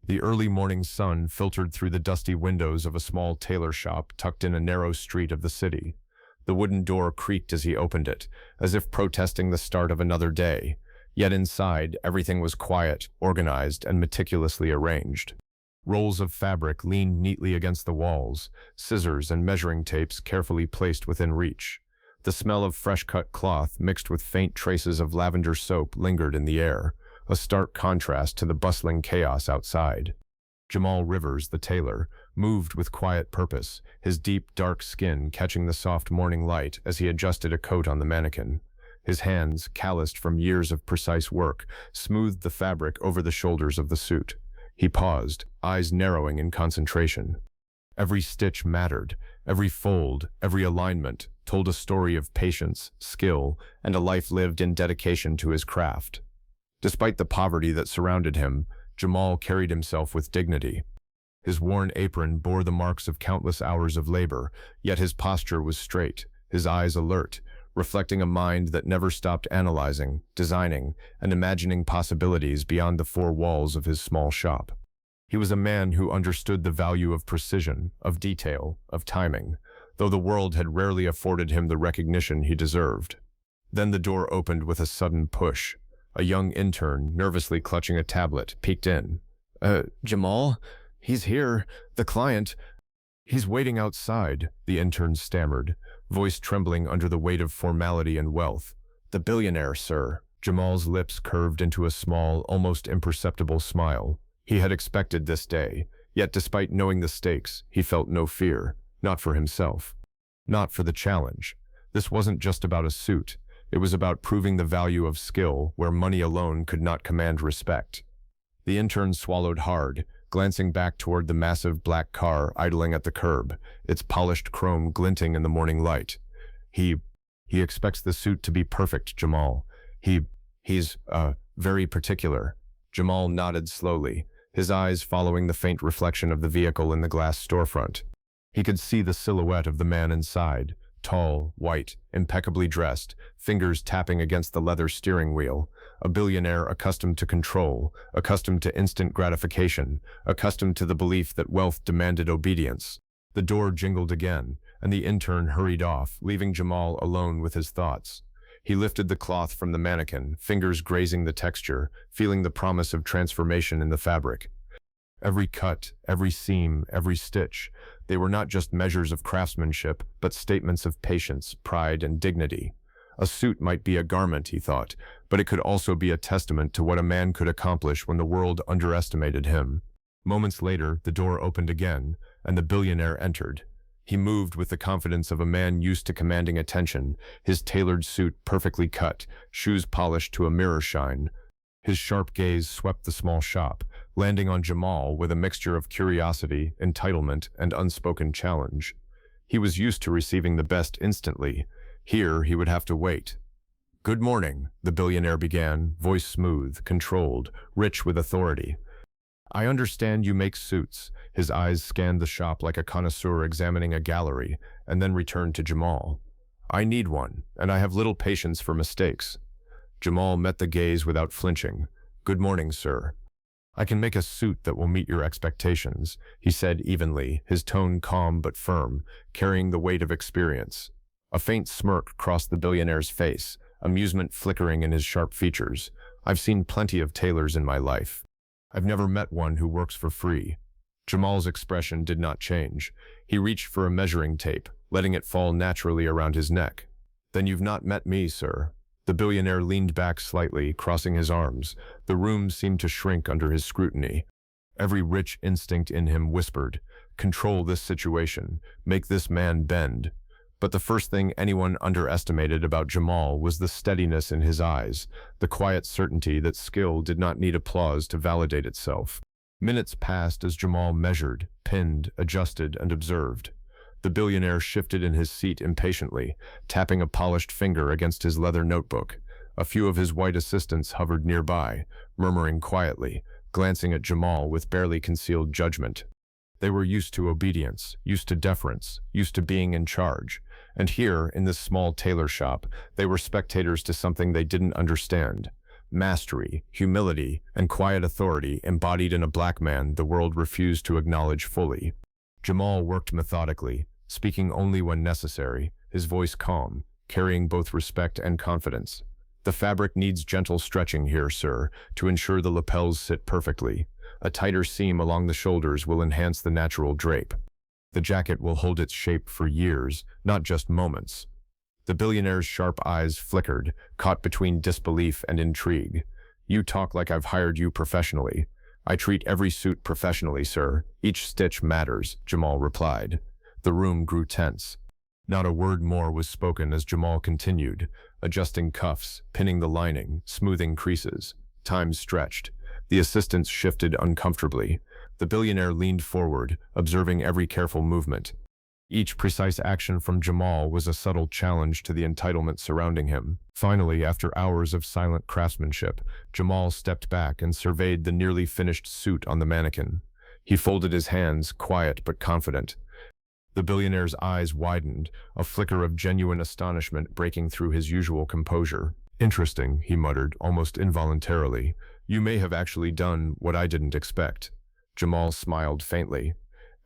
The early morning sun filtered through the dusty windows of a small tailor shop tucked in a narrow street of the city. The wooden door creaked as he opened it, as if protesting the start of another day. Yet inside, everything was quiet, organized, and meticulously arranged. Rolls of fabric leaned neatly against the walls, scissors and measuring tapes carefully placed within reach. The smell of fresh-cut cloth mixed with faint traces of lavender soap lingered in the air, a stark contrast to the bustling chaos outside. Jamal Rivers, the tailor, moved with quiet purpose, his deep, dark skin catching the soft morning light as he adjusted a coat on the mannequin. His hands, calloused from years of precise work, smoothed the fabric over the shoulders of the suit. He paused, eyes narrowing in concentration. Every stitch mattered, every fold, every alignment told a story of patience, skill, and a life lived in dedication to his craft. Despite the poverty that surrounded him, Jamal carried himself with dignity. His worn apron bore the marks of countless hours of labor, yet his posture was straight, his eyes alert, reflecting a mind that never stopped analyzing, designing, and imagining possibilities beyond the four walls of his small shop. He was a man who understood the value of precision, of detail, of timing, though the world had rarely afforded him the recognition he deserved. Then the door opened with a sudden push. A young intern, nervously clutching a tablet, peeked in. Jamal? He's here. The client. He's waiting outside, the intern stammered, voice trembling under the weight of formality and wealth. The billionaire, sir. Jamal's lips curved into a small, almost imperceptible smile. He had expected this day, yet despite knowing the stakes, he felt no fear, not for himself, not for the challenge. This wasn't just about a suit. It was about proving the value of skill where money alone could not command respect. The intern swallowed hard, glancing back toward the massive black car idling at the curb, its polished chrome glinting in the morning light. He expects the suit to be perfect, Jamal. He's very particular. Jamal nodded slowly, his eyes following the faint reflection of the vehicle in the glass storefront. He could see the silhouette of the man inside, tall, white, impeccably dressed, fingers tapping against the leather steering wheel, a billionaire accustomed to control, accustomed to instant gratification, accustomed to the belief that wealth demanded obedience. The door jingled again, and the intern hurried off, leaving Jamal alone with his thoughts. He lifted the cloth from the mannequin, fingers grazing the texture, feeling the promise of transformation in the fabric. Every cut, every seam, every stitch, they were not just measures of craftsmanship, but statements of patience, pride, and dignity. A suit might be a garment, he thought, but it could also be a testament to what a man could accomplish when the world underestimated him. Moments later, the door opened again, and the billionaire entered. He moved with the confidence of a man used to commanding attention, his tailored suit perfectly cut, shoes polished to a mirror shine. His sharp gaze swept the small shop, landing on Jamal with a mixture of curiosity, entitlement, and unspoken challenge. He was used to receiving the best instantly. Here, he would have to wait. "Good morning," the billionaire began, voice smooth, controlled, rich with authority. "I understand you make suits." His eyes scanned the shop like a connoisseur examining a gallery, and then returned to Jamal. "I need one, and I have little patience for mistakes." Jamal met the gaze without flinching. "Good morning, sir." "I can make a suit that will meet your expectations," he said evenly, his tone calm but firm, carrying the weight of experience. A faint smirk crossed the billionaire's face, amusement flickering in his sharp features. "I've seen plenty of tailors in my life. I've never met one who works for free." Jamal's expression did not change. He reached for a measuring tape, letting it fall naturally around his neck. "Then you've not met me, sir." The billionaire leaned back slightly, crossing his arms. The room seemed to shrink under his scrutiny. Every rich instinct in him whispered, "Control this situation. Make this man bend." But the first thing anyone underestimated about Jamal was the steadiness in his eyes, the quiet certainty that skill did not need applause to validate itself. Minutes passed as Jamal measured, pinned, adjusted, and observed. The billionaire shifted in his seat impatiently, tapping a polished finger against his leather notebook. A few of his white assistants hovered nearby, murmuring quietly, glancing at Jamal with barely concealed judgment. They were used to obedience, used to deference, used to being in charge. And here, in this small tailor shop, they were spectators to something they didn't understand. mastery, humility, and quiet authority embodied in a black man the world refused to acknowledge fully. Jamal worked methodically, speaking only when necessary, his voice calm, carrying both respect and confidence. "The fabric needs gentle stretching here, sir, to ensure the lapels sit perfectly. A tighter seam along the shoulders will enhance the natural drape. The jacket will hold its shape for years, not just moments." The billionaire's sharp eyes flickered, caught between disbelief and intrigue. "You talk like I've hired you professionally." "I treat every suit professionally, sir. Each stitch matters," Jamal replied. The room grew tense. Not a word more was spoken as Jamal continued, adjusting cuffs, pinning the lining, smoothing creases. Time stretched. The assistants shifted uncomfortably. The billionaire leaned forward, observing every careful movement. Each precise action from Jamal was a subtle challenge to the entitlement surrounding him. Finally, after hours of silent craftsmanship, Jamal stepped back and surveyed the nearly finished suit on the mannequin. He folded his hands, quiet but confident. The billionaire's eyes widened, a flicker of genuine astonishment breaking through his usual composure. "Interesting," he muttered, almost involuntarily. "You may have actually done what I didn't expect." Jamal smiled faintly.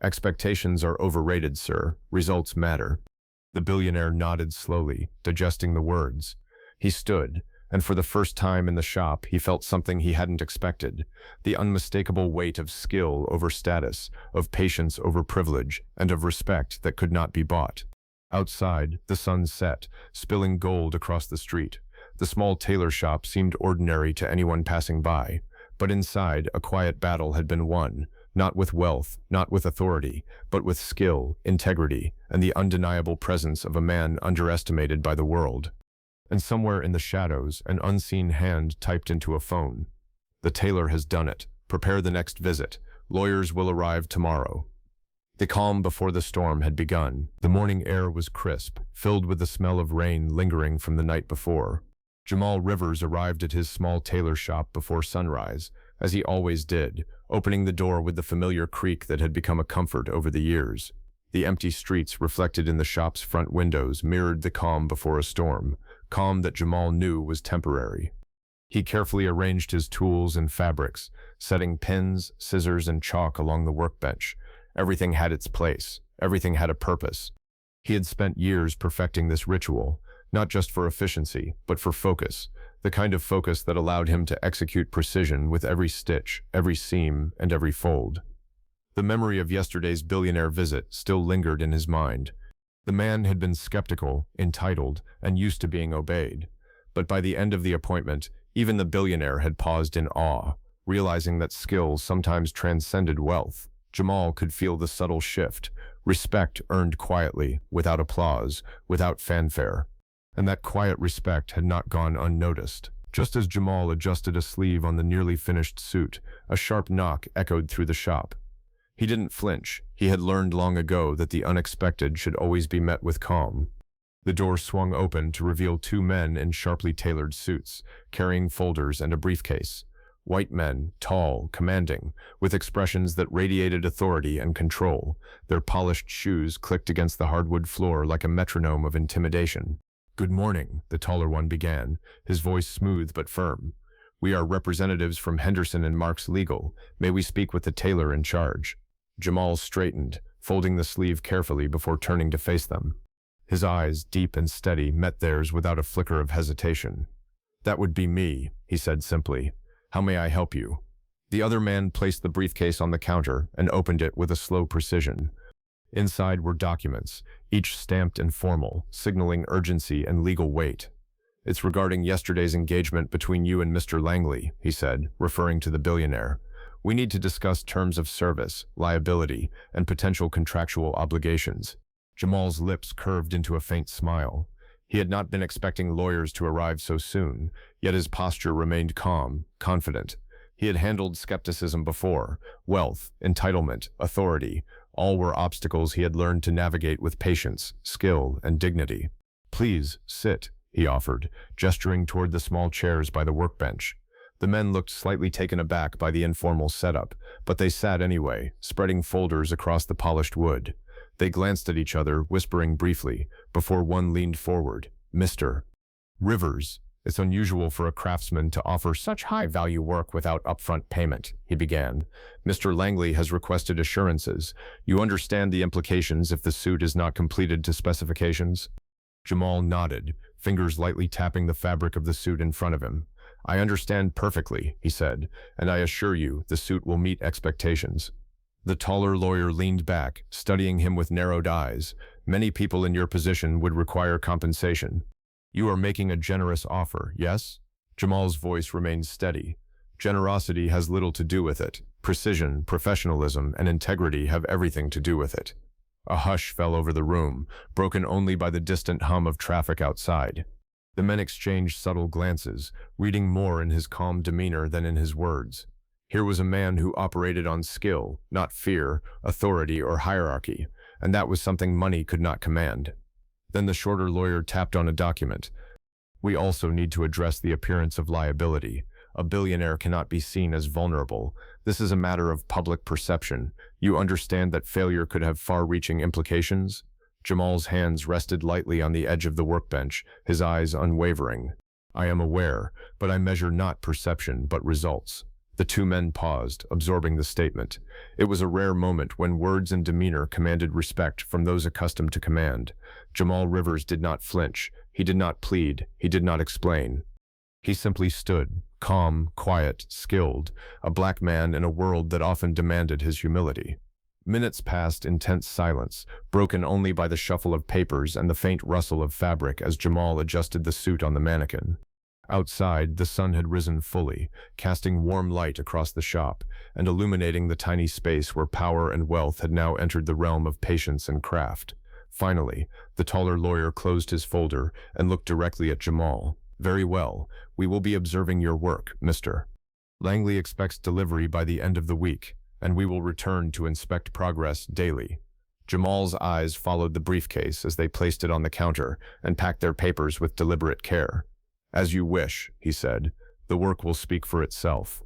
"Expectations are overrated, sir. Results matter." The billionaire nodded slowly, digesting the words. He stood, and for the first time in the shop, he felt something he hadn't expected. The unmistakable weight of skill over status, of patience over privilege, and of respect that could not be bought. Outside, the sun set, spilling gold across the street. The small tailor shop seemed ordinary to anyone passing by, but inside, a quiet battle had been won. Not with wealth, not with authority, but with skill, integrity, and the undeniable presence of a man underestimated by the world. And somewhere in the shadows, an unseen hand typed into a phone. "The tailor has done it. Prepare the next visit. Lawyers will arrive tomorrow." The calm before the storm had begun. The morning air was crisp, filled with the smell of rain lingering from the night before. Jamal Rivers arrived at his small tailor shop before sunrise, as he always did, opening the door with the familiar creak that had become a comfort over the years. The empty streets reflected in the shop's front windows mirrored the calm before a storm, calm that Jamal knew was temporary. He carefully arranged his tools and fabrics, setting pins, scissors, and chalk along the workbench. Everything had its place. Everything had a purpose. He had spent years perfecting this ritual, not just for efficiency, but for focus, the kind of focus that allowed him to execute precision with every stitch, every seam, and every fold. The memory of yesterday's billionaire visit still lingered in his mind. The man had been skeptical, entitled, and used to being obeyed. But by the end of the appointment, even the billionaire had paused in awe, realizing that skill sometimes transcended wealth. Jamal could feel the subtle shift, respect earned quietly, without applause, without fanfare. And that quiet respect had not gone unnoticed. Just as Jamal adjusted a sleeve on the nearly finished suit, a sharp knock echoed through the shop. He didn't flinch. He had learned long ago that the unexpected should always be met with calm. The door swung open to reveal two men in sharply tailored suits, carrying folders and a briefcase. White men, tall, commanding, with expressions that radiated authority and control. Their polished shoes clicked against the hardwood floor like a metronome of intimidation. "Good morning," the taller one began, his voice smooth but firm. "We are representatives from Henderson and Marks Legal. May we speak with the tailor in charge?" Jamal straightened, folding the sleeve carefully before turning to face them. His eyes, deep and steady, met theirs without a flicker of hesitation. "That would be me," he said simply. "How may I help you?" The other man placed the briefcase on the counter and opened it with a slow precision. Inside were documents, each stamped and formal, signaling urgency and legal weight. "It's regarding yesterday's engagement between you and Mr. Langley," he said, referring to the billionaire. "We need to discuss terms of service, liability, and potential contractual obligations." Jamal's lips curved into a faint smile. He had not been expecting lawyers to arrive so soon, yet his posture remained calm, confident. He had handled skepticism before. Wealth, entitlement, authority, all were obstacles he had learned to navigate with patience, skill, and dignity. "Please, sit," he offered, gesturing toward the small chairs by the workbench. The men looked slightly taken aback by the informal setup, but they sat anyway, spreading folders across the polished wood. They glanced at each other, whispering briefly, before one leaned forward. "Mr. Rivers," "It's unusual for a craftsman to offer such high-value work without upfront payment," he began. "Mr. Langley has requested assurances. You understand the implications if the suit is not completed to specifications?" Jamal nodded, fingers lightly tapping the fabric of the suit in front of him. "I understand perfectly," he said, "and I assure you the suit will meet expectations." The taller lawyer leaned back, studying him with narrowed eyes. "Many people in your position would require compensation. You are making a generous offer, yes?" Jamal's voice remained steady. "Generosity has little to do with it. Precision, professionalism, and integrity have everything to do with it." A hush fell over the room, broken only by the distant hum of traffic outside. The men exchanged subtle glances, reading more in his calm demeanor than in his words. Here was a man who operated on skill, not fear, authority, or hierarchy, and that was something money could not command. Then the shorter lawyer tapped on a document. "We also need to address the appearance of liability. A billionaire cannot be seen as vulnerable. This is a matter of public perception. You understand that failure could have far-reaching implications?" Jamal's hands rested lightly on the edge of the workbench, his eyes unwavering. "I am aware, but I measure not perception, but results." The two men paused, absorbing the statement. It was a rare moment when words and demeanor commanded respect from those accustomed to command. Jamal Rivers did not flinch. He did not plead. He did not explain. He simply stood, calm, quiet, skilled, a black man in a world that often demanded his humility. Minutes passed in tense silence, broken only by the shuffle of papers and the faint rustle of fabric as Jamal adjusted the suit on the mannequin. Outside, the sun had risen fully, casting warm light across the shop and illuminating the tiny space where power and wealth had now entered the realm of patience and craft. Finally, the taller lawyer closed his folder and looked directly at Jamal. "Very well. We will be observing your work, Mr. Langley expects delivery by the end of the week, and we will return to inspect progress daily." Jamal's eyes followed the briefcase as they placed it on the counter and packed their papers with deliberate care. "As you wish," he said. "The work will speak for itself."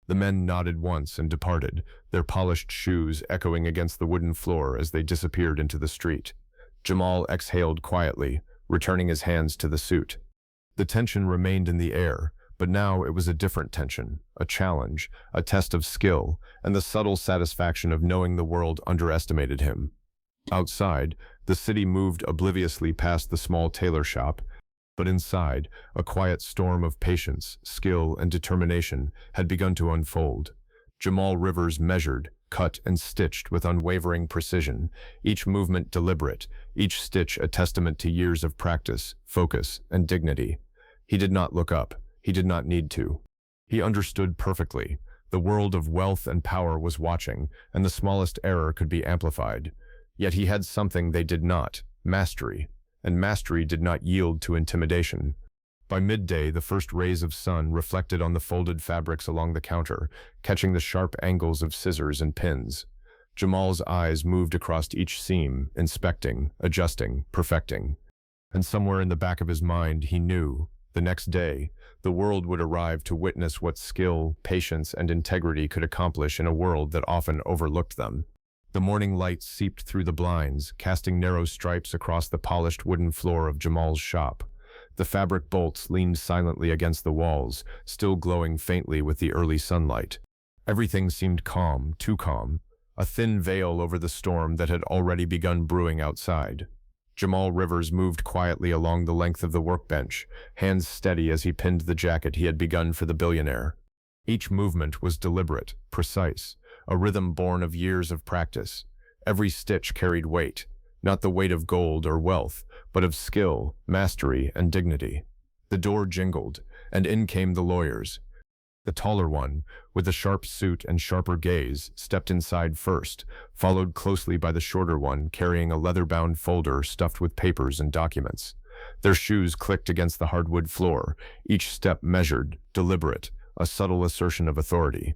The men nodded once and departed, their polished shoes echoing against the wooden floor as they disappeared into the street. Jamal exhaled quietly, returning his hands to the suit. The tension remained in the air, but now it was a different tension, a challenge, a test of skill, and the subtle satisfaction of knowing the world underestimated him. Outside, the city moved obliviously past the small tailor shop, but inside, a quiet storm of patience, skill, and determination had begun to unfold. Jamal Rivers measured, cut, and stitched with unwavering precision, each movement deliberate, each stitch a testament to years of practice, focus, and dignity. He did not look up. He did not need to. He understood perfectly. The world of wealth and power was watching, and the smallest error could be amplified. Yet he had something they did not: mastery. And mastery did not yield to intimidation. By midday, the first rays of sun reflected on the folded fabrics along the counter, catching the sharp angles of scissors and pins. Jamal's eyes moved across each seam, inspecting, adjusting, perfecting. And somewhere in the back of his mind, he knew, the next day, the world would arrive to witness what skill, patience, and integrity could accomplish in a world that often overlooked them. The morning light seeped through the blinds, casting narrow stripes across the polished wooden floor of Jamal's shop. The fabric bolts leaned silently against the walls, still glowing faintly with the early sunlight. Everything seemed calm, too calm, a thin veil over the storm that had already begun brewing outside. Jamal Rivers moved quietly along the length of the workbench, hands steady as he pinned the jacket he had begun for the billionaire. Each movement was deliberate, precise, a rhythm born of years of practice. Every stitch carried weight, not the weight of gold or wealth, but of skill, mastery, and dignity. The door jingled, and in came the lawyers. The taller one, with a sharp suit and sharper gaze, stepped inside first, followed closely by the shorter one carrying a leather-bound folder stuffed with papers and documents. Their shoes clicked against the hardwood floor, each step measured, deliberate, a subtle assertion of authority.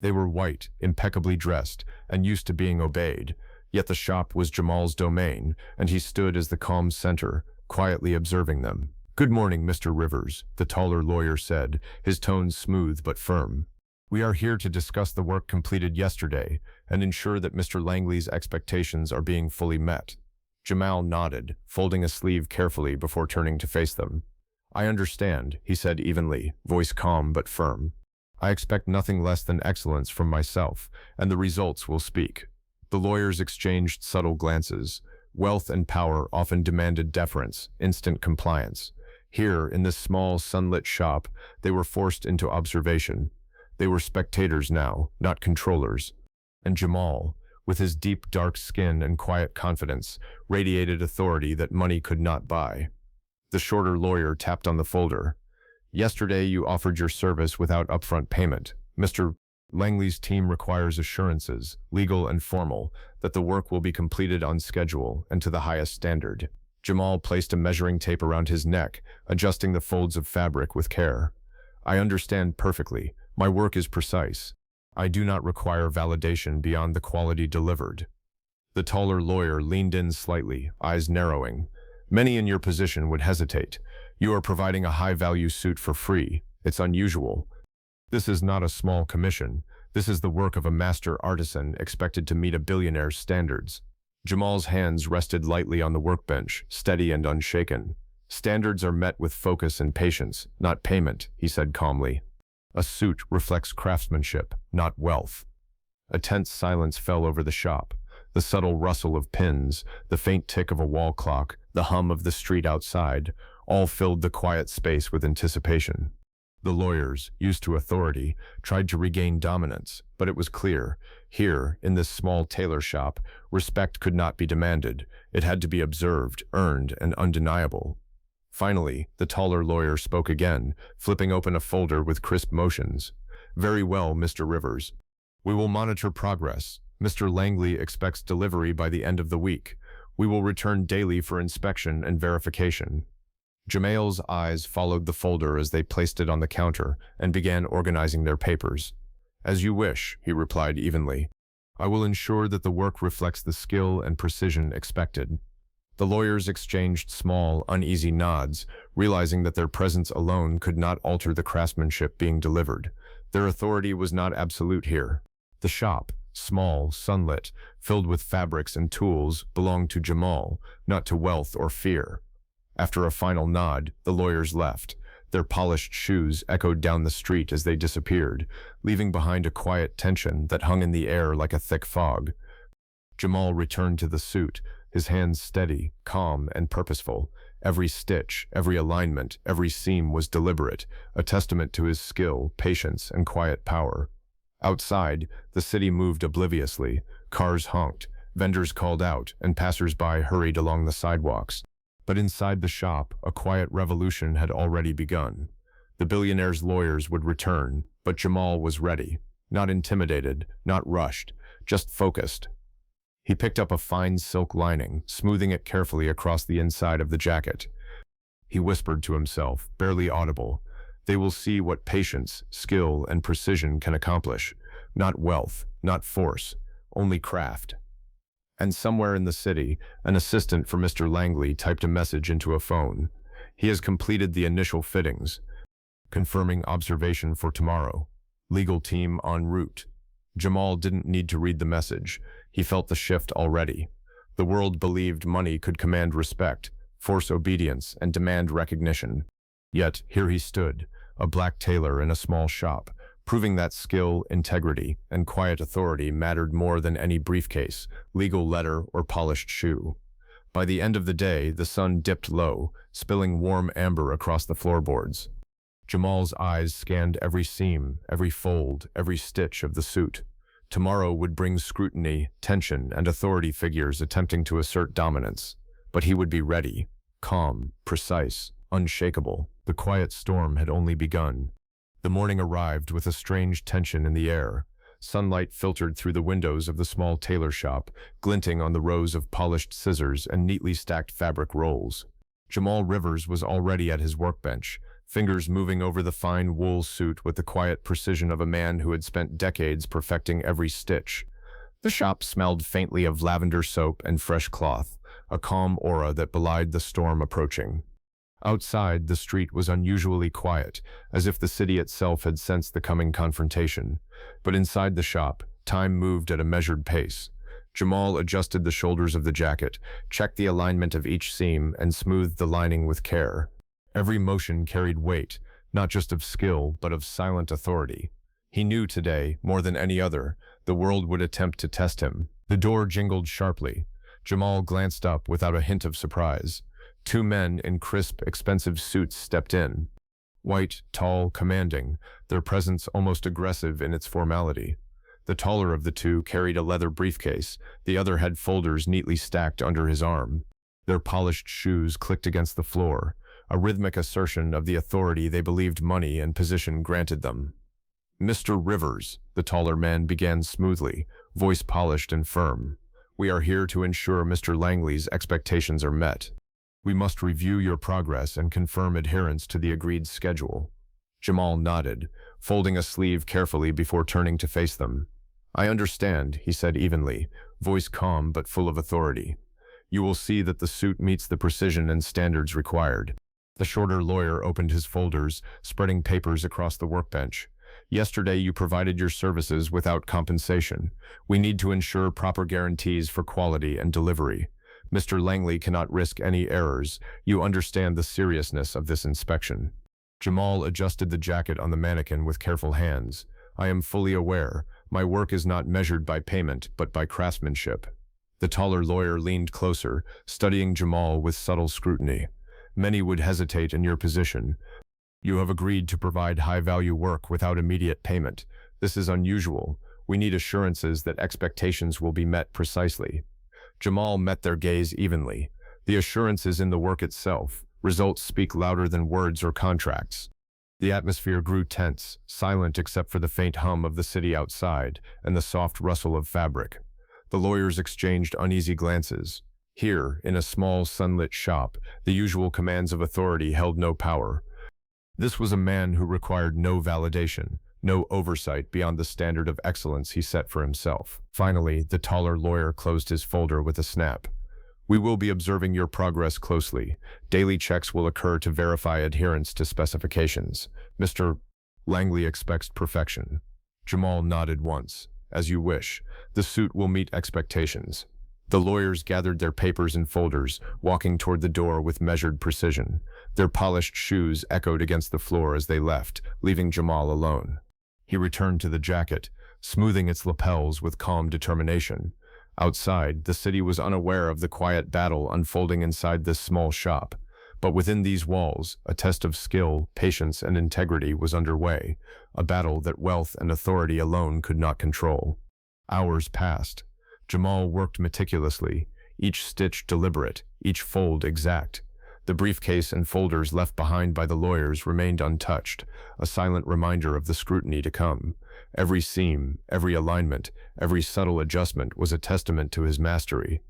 They were white, impeccably dressed, and used to being obeyed, yet the shop was Jamal's domain, and he stood as the calm center, quietly observing them. "Good morning, Mr. Rivers," the taller lawyer said, his tone smooth but firm. "We are here to discuss the work completed yesterday and ensure that Mr. Langley's expectations are being fully met." Jamal nodded, folding a sleeve carefully before turning to face them. I understand, he said evenly, voice calm but firm. I expect nothing less than excellence from myself, and the results will speak. The lawyers exchanged subtle glances. Wealth and power often demanded deference, instant compliance. Here, in this small, sunlit shop, they were forced into observation. They were spectators now, not controllers. And Jamal, with his deep, dark skin and quiet confidence, radiated authority that money could not buy. The shorter lawyer tapped on the folder. Yesterday you offered your service without upfront payment. Mr. Langley's team requires assurances, legal and formal, that the work will be completed on schedule and to the highest standard. Jamal placed a measuring tape around his neck, adjusting the folds of fabric with care. I understand perfectly. My work is precise. I do not require validation beyond the quality delivered. The taller lawyer leaned in slightly, eyes narrowing. Many in your position would hesitate. You are providing a high-value suit for free. It's unusual. This is not a small commission. This is the work of a master artisan expected to meet a billionaire's standards. Jamal's hands rested lightly on the workbench, steady and unshaken. Standards are met with focus and patience, not payment, he said calmly. A suit reflects craftsmanship, not wealth. A tense silence fell over the shop. The subtle rustle of pins, the faint tick of a wall clock, the hum of the street outside, all filled the quiet space with anticipation. The lawyers, used to authority, tried to regain dominance, but it was clear, here, in this small tailor shop, respect could not be demanded. It had to be observed, earned, and undeniable. Finally, the taller lawyer spoke again, flipping open a folder with crisp motions. Very well, Mr. Rivers. We will monitor progress. Mr. Langley expects delivery by the end of the week. We will return daily for inspection and verification. Jamal's eyes followed the folder as they placed it on the counter and began organizing their papers. As you wish, he replied evenly. I will ensure that the work reflects the skill and precision expected. The lawyers exchanged small, uneasy nods, realizing that their presence alone could not alter the craftsmanship being delivered. Their authority was not absolute here. The shop, small, sunlit, filled with fabrics and tools, belonged to Jamal, not to wealth or fear. After a final nod, the lawyers left. Their polished shoes echoed down the street as they disappeared, leaving behind a quiet tension that hung in the air like a thick fog. Jamal returned to the suit, his hands steady, calm, and purposeful. Every stitch, every alignment, every seam was deliberate, a testament to his skill, patience, and quiet power. Outside, the city moved obliviously. Cars honked, vendors called out, and passers-by hurried along the sidewalks. But inside the shop, a quiet revolution had already begun. The billionaire's lawyers would return, but Jamal was ready. Not intimidated, not rushed, just focused. He picked up a fine silk lining, smoothing it carefully across the inside of the jacket. He whispered to himself, barely audible, "They will see what patience, skill, and precision can accomplish. Not wealth, not force, only craft." And somewhere in the city, an assistant for Mr. Langley typed a message into a phone. He has completed the initial fittings. Confirming observation for tomorrow. Legal team en route. Jamal didn't need to read the message. He felt the shift already. The world believed money could command respect, force obedience, and demand recognition. Yet here he stood, a black tailor in a small shop, proving that skill, integrity, and quiet authority mattered more than any briefcase, legal letter, or polished shoe. By the end of the day, the sun dipped low, spilling warm amber across the floorboards. Jamal's eyes scanned every seam, every fold, every stitch of the suit. Tomorrow would bring scrutiny, tension, and authority figures attempting to assert dominance. But he would be ready, calm, precise, unshakable. The quiet storm had only begun. The morning arrived with a strange tension in the air. Sunlight filtered through the windows of the small tailor shop, glinting on the rows of polished scissors and neatly stacked fabric rolls. Jamal Rivers was already at his workbench, fingers moving over the fine wool suit with the quiet precision of a man who had spent decades perfecting every stitch. The shop smelled faintly of lavender soap and fresh cloth, a calm aura that belied the storm approaching. Outside, the street was unusually quiet, as if the city itself had sensed the coming confrontation. But inside the shop, time moved at a measured pace. Jamal adjusted the shoulders of the jacket, checked the alignment of each seam, and smoothed the lining with care. Every motion carried weight, not just of skill, but of silent authority. He knew today, more than any other, the world would attempt to test him. The door jingled sharply. Jamal glanced up without a hint of surprise. Two men in crisp, expensive suits stepped in. White, tall, commanding, their presence almost aggressive in its formality. The taller of the two carried a leather briefcase, the other had folders neatly stacked under his arm. Their polished shoes clicked against the floor, a rhythmic assertion of the authority they believed money and position granted them. "Mr. Rivers," the taller man began smoothly, voice polished and firm. "We are here to ensure Mr. Langley's expectations are met. We must review your progress and confirm adherence to the agreed schedule." Jamal nodded, folding a sleeve carefully before turning to face them. "I understand," he said evenly, voice calm but full of authority. "You will see that the suit meets the precision and standards required." The shorter lawyer opened his folders, spreading papers across the workbench. "Yesterday you provided your services without compensation. We need to ensure proper guarantees for quality and delivery. Mr. Langley cannot risk any errors. You understand the seriousness of this inspection." Jamal adjusted the jacket on the mannequin with careful hands. "I am fully aware. My work is not measured by payment, but by craftsmanship." The taller lawyer leaned closer, studying Jamal with subtle scrutiny. "Many would hesitate in your position. You have agreed to provide high-value work without immediate payment. This is unusual. We need assurances that expectations will be met precisely." Jamal met their gaze evenly. "The assurance is in the work itself. Results speak louder than words or contracts." The atmosphere grew tense, silent except for the faint hum of the city outside and the soft rustle of fabric. The lawyers exchanged uneasy glances. Here, in a small, sunlit shop, the usual commands of authority held no power. This was a man who required no validation, no oversight beyond the standard of excellence he set for himself. Finally, the taller lawyer closed his folder with a snap. "We will be observing your progress closely. Daily checks will occur to verify adherence to specifications. Mr. Langley expects perfection." Jamal nodded once. "As you wish. The suit will meet expectations." The lawyers gathered their papers and folders, walking toward the door with measured precision. Their polished shoes echoed against the floor as they left, leaving Jamal alone. He returned to the jacket, smoothing its lapels with calm determination. Outside, the city was unaware of the quiet battle unfolding inside this small shop. But within these walls, a test of skill, patience, and integrity was underway, a battle that wealth and authority alone could not control. Hours passed. Jamal worked meticulously, each stitch deliberate, each fold exact. The briefcase and folders left behind by the lawyers remained untouched, a silent reminder of the scrutiny to come. Every seam, every alignment, every subtle adjustment was a testament to his mastery.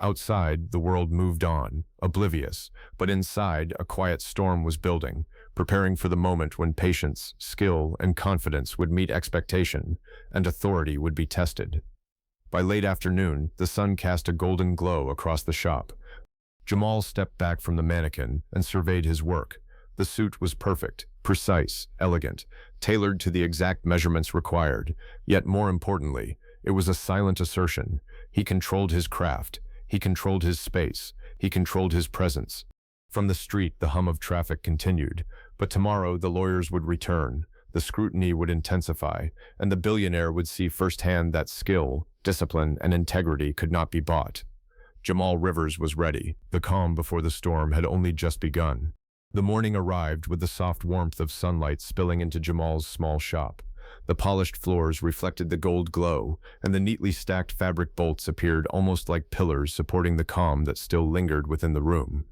Outside, the world moved on, oblivious, but inside, a quiet storm was building, preparing for the moment when patience, skill, and confidence would meet expectation, and authority would be tested. By late afternoon, the sun cast a golden glow across the shop. Jamal stepped back from the mannequin and surveyed his work. The suit was perfect, precise, elegant, tailored to the exact measurements required. Yet more importantly, it was a silent assertion. He controlled his craft. He controlled his space. He controlled his presence. From the street, the hum of traffic continued. But tomorrow, the lawyers would return. The scrutiny would intensify, and the billionaire would see firsthand that skill, discipline, and integrity could not be bought. Jamal Rivers was ready. The calm before the storm had only just begun. The morning arrived with the soft warmth of sunlight spilling into Jamal's small shop. The polished floors reflected the gold glow, and the neatly stacked fabric bolts appeared almost like pillars supporting the calm that still lingered within the room.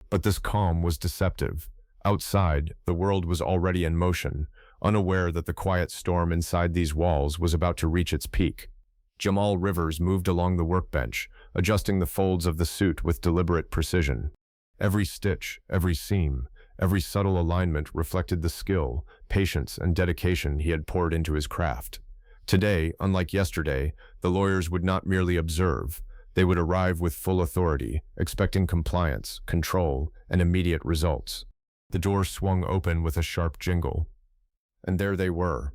But this calm was deceptive. Outside, the world was already in motion, unaware that the quiet storm inside these walls was about to reach its peak. Jamal Rivers moved along the workbench, adjusting the folds of the suit with deliberate precision. Every stitch, every seam, every subtle alignment reflected the skill, patience, and dedication he had poured into his craft. Today, unlike yesterday, the lawyers would not merely observe. They would arrive with full authority, expecting compliance, control, and immediate results. The door swung open with a sharp jingle. And there they were.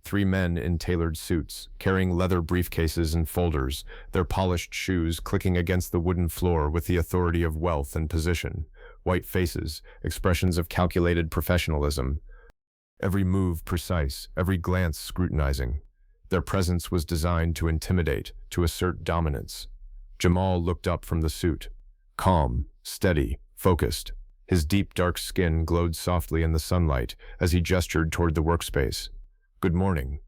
3 men in tailored suits, carrying leather briefcases and folders, their polished shoes clicking against the wooden floor with the authority of wealth and position. white faces, expressions of calculated professionalism, every move precise, every glance scrutinizing. Their presence was designed to intimidate, to assert dominance. Jamal looked up from the suit, calm, steady, focused. His deep dark skin glowed softly in the sunlight as he gestured toward the workspace. "Good morning.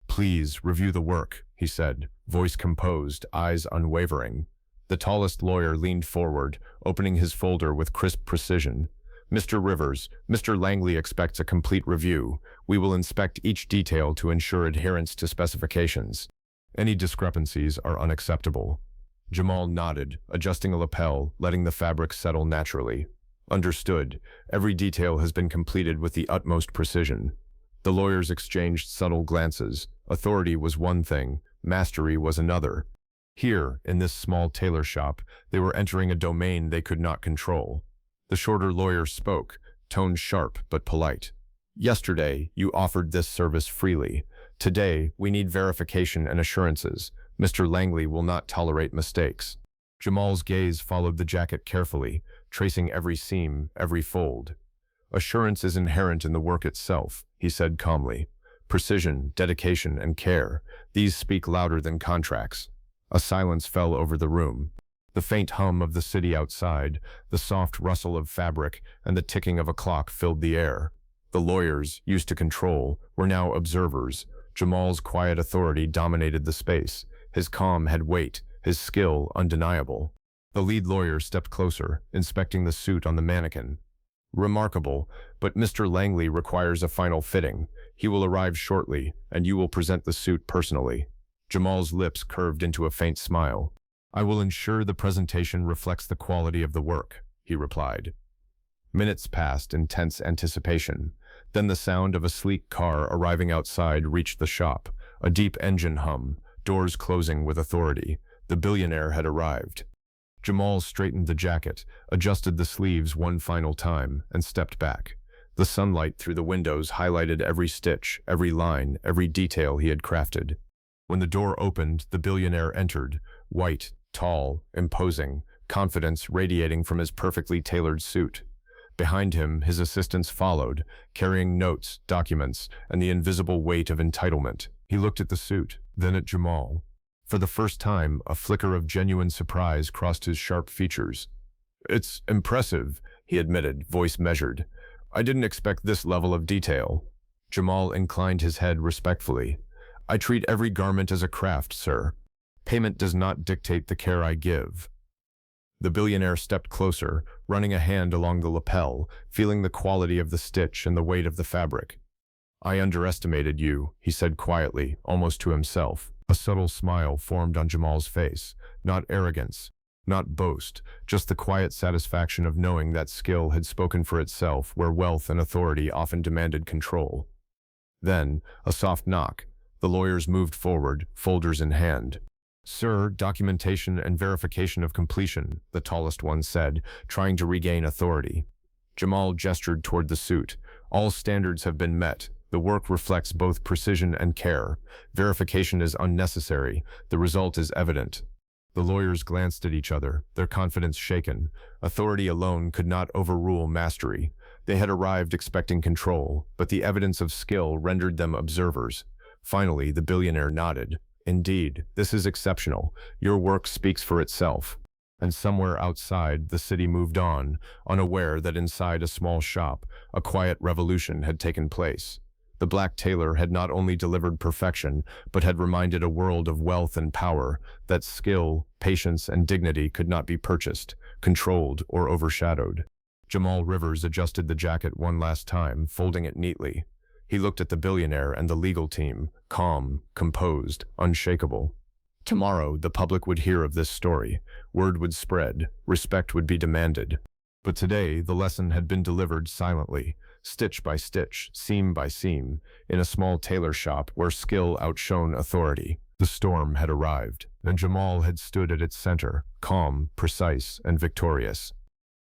Please review the work," he said, voice composed, eyes unwavering. The tallest lawyer leaned forward, opening his folder with crisp precision. "Mr. Rivers, Mr. Langley expects a complete review. We will inspect each detail to ensure adherence to specifications. Any discrepancies are unacceptable." Jamal nodded, adjusting a lapel, letting the fabric settle naturally. "Understood. Every detail has been completed with the utmost precision." The lawyers exchanged subtle glances. Authority was one thing, mastery was another. Here, in this small tailor shop, they were entering a domain they could not control. The shorter lawyer spoke, tone sharp but polite. "Yesterday, you offered this service freely. Today, we need verification and assurances. Mr. Langley will not tolerate mistakes." Jamal's gaze followed the jacket carefully, tracing every seam, every fold. "Assurance is inherent in the work itself," he said calmly. "Precision, dedication, and care, these speak louder than contracts." A silence fell over the room. The faint hum of the city outside, the soft rustle of fabric, and the ticking of a clock filled the air. The lawyers, used to control, were now observers. Jamal's quiet authority dominated the space. His calm had weight, his skill undeniable. The lead lawyer stepped closer, inspecting the suit on the mannequin. "Remarkable, but Mr. Langley requires a final fitting. He will arrive shortly, and you will present the suit personally." Jamal's lips curved into a faint smile. "I will ensure the presentation reflects the quality of the work," he replied. Minutes passed in tense anticipation. Then the sound of a sleek car arriving outside reached the shop, a deep engine hum, doors closing with authority. The billionaire had arrived. Jamal straightened the jacket, adjusted the sleeves one final time, and stepped back. The sunlight through the windows highlighted every stitch, every line, every detail he had crafted. When the door opened, the billionaire entered, white, tall, imposing, confidence radiating from his perfectly tailored suit. Behind him, his assistants followed, carrying notes, documents, and the invisible weight of entitlement. He looked at the suit, then at Jamal. For the first time, a flicker of genuine surprise crossed his sharp features. "It's impressive," he admitted, voice measured. "I didn't expect this level of detail." Jamal inclined his head respectfully. "I treat every garment as a craft, sir. Payment does not dictate the care I give." The billionaire stepped closer, running a hand along the lapel, feeling the quality of the stitch and the weight of the fabric. "I underestimated you," he said quietly, almost to himself. A subtle smile formed on Jamal's face. Not arrogance, not boast, just the quiet satisfaction of knowing that skill had spoken for itself where wealth and authority often demanded control. Then, a soft knock. The lawyers moved forward, folders in hand. "Sir, documentation and verification of completion," the tallest one said, trying to regain authority. Jamal gestured toward the suit. "All standards have been met. The work reflects both precision and care. Verification is unnecessary. The result is evident." The lawyers glanced at each other, their confidence shaken. Authority alone could not overrule mastery. They had arrived expecting control, but the evidence of skill rendered them observers. Finally, the billionaire nodded. "Indeed, this is exceptional. Your work speaks for itself." And somewhere outside, the city moved on, unaware that inside a small shop, a quiet revolution had taken place. The black tailor had not only delivered perfection, but had reminded a world of wealth and power that skill, patience, and dignity could not be purchased, controlled, or overshadowed. Jamal Rivers adjusted the jacket one last time, folding it neatly. He looked at the billionaire and the legal team, calm, composed, unshakable. Tomorrow, the public would hear of this story. Word would spread, respect would be demanded. But today, the lesson had been delivered silently, stitch by stitch, seam by seam, in a small tailor shop where skill outshone authority. The storm had arrived, and Jamal had stood at its center, calm, precise, and victorious.